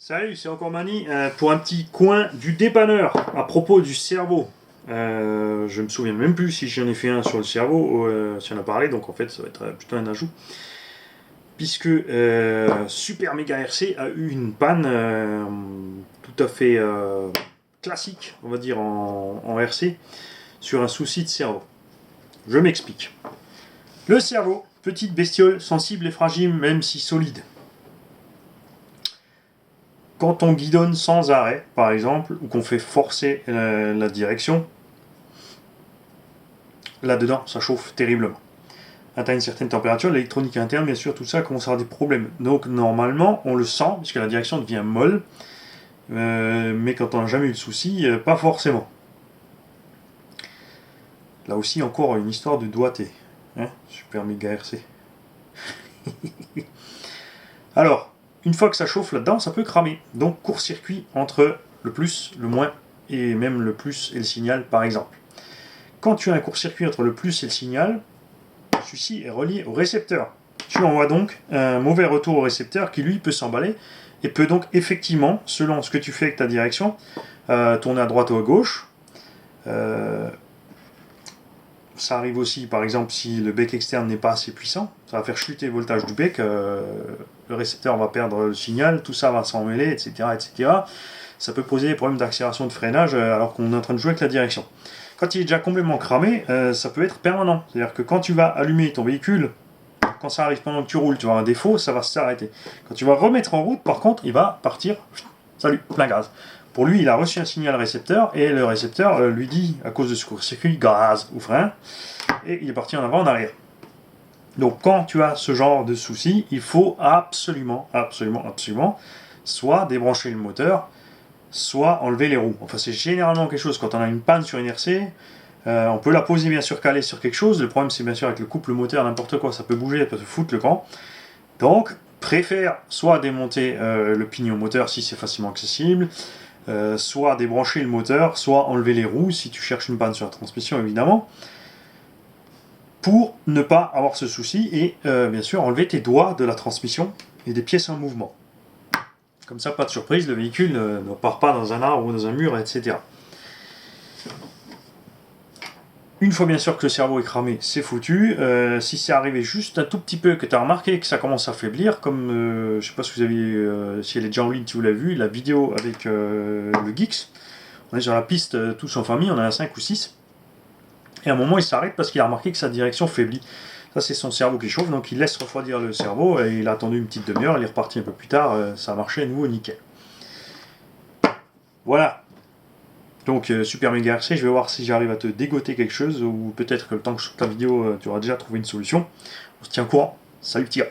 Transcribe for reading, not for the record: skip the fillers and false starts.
Salut, c'est encore Mani pour un petit coin du dépanneur à propos du cerveau. Je me souviens même plus si j'en ai fait un sur le cerveau, si on a parlé, donc en fait ça va être plutôt un ajout. Puisque Super Mega RC a eu une panne tout à fait classique, on va dire en RC, sur un souci de cerveau. Je m'explique. Le cerveau, petite bestiole sensible et fragile, même si solide. Quand on guidonne sans arrêt, par exemple, ou qu'on fait forcer la direction, là-dedans, ça chauffe terriblement. Atteint une certaine température, l'électronique interne, bien sûr, tout ça commence à avoir des problèmes. Donc, normalement, on le sent, puisque la direction devient molle, mais quand on n'a jamais eu de souci, pas forcément. Là aussi, encore une histoire de doigté. Hein, Super Mega RC. Alors, une fois que ça chauffe là-dedans, ça peut cramer. Donc, court-circuit entre le plus, le moins, et même le plus et le signal, par exemple. Quand tu as un court-circuit entre le plus et le signal, celui-ci est relié au récepteur. Tu envoies donc un mauvais retour au récepteur qui, lui, peut s'emballer et peut donc effectivement, selon ce que tu fais avec ta direction, tourner à droite ou à gauche. Ça arrive aussi, par exemple, si le bec externe n'est pas assez puissant, ça va faire chuter le voltage du bec, le récepteur va perdre le signal, tout ça va s'emmêler, etc., etc. Ça peut poser des problèmes d'accélération de freinage alors qu'on est en train de jouer avec la direction. Quand il est déjà complètement cramé, ça peut être permanent. C'est-à-dire que quand tu vas allumer ton véhicule, quand ça arrive pendant que tu roules, tu vas avoir un défaut, ça va s'arrêter. Quand tu vas remettre en route, par contre, il va partir, salut, plein gaz. Pour lui, il a reçu un signal récepteur, et le récepteur lui dit, à cause de ce court-circuit, gaz ou frein, et il est parti en avant, en arrière. Donc quand tu as ce genre de souci, il faut absolument, soit débrancher le moteur, soit enlever les roues. Enfin, c'est généralement quelque chose, quand on a une panne sur une RC, on peut la poser bien sûr calée sur quelque chose. Le problème, c'est bien sûr avec le couple moteur, n'importe quoi, ça peut bouger, ça peut se foutre le camp. Donc, préfère soit démonter le pignon moteur si c'est facilement accessible, soit débrancher le moteur, soit enlever les roues si tu cherches une panne sur la transmission, évidemment, pour ne pas avoir ce souci et bien sûr enlever tes doigts de la transmission et des pièces en mouvement. Comme ça, pas de surprise, le véhicule ne part pas dans un arbre ou dans un mur, etc. Une fois bien sûr que le cerveau est cramé, c'est foutu. Si c'est arrivé juste un tout petit peu, que tu as remarqué que ça commence à faiblir, comme je ne sais pas si vous avez, si elle est déjà en ligne, si vous l'avez vu, la vidéo avec le Geeks. On est sur la piste tous en famille, on en a 5 ou 6. Et à un moment, il s'arrête parce qu'il a remarqué que sa direction faiblit. Ça, c'est son cerveau qui chauffe, donc il laisse refroidir le cerveau, et il a attendu une petite demi-heure, il est reparti un peu plus tard, ça a marché à nouveau nickel. Voilà. Donc Super Mega RC, je vais voir si j'arrive à te dégoter quelque chose, ou peut-être que le temps que je sorte la vidéo, tu auras déjà trouvé une solution. On se tient au courant. Salut petit gars.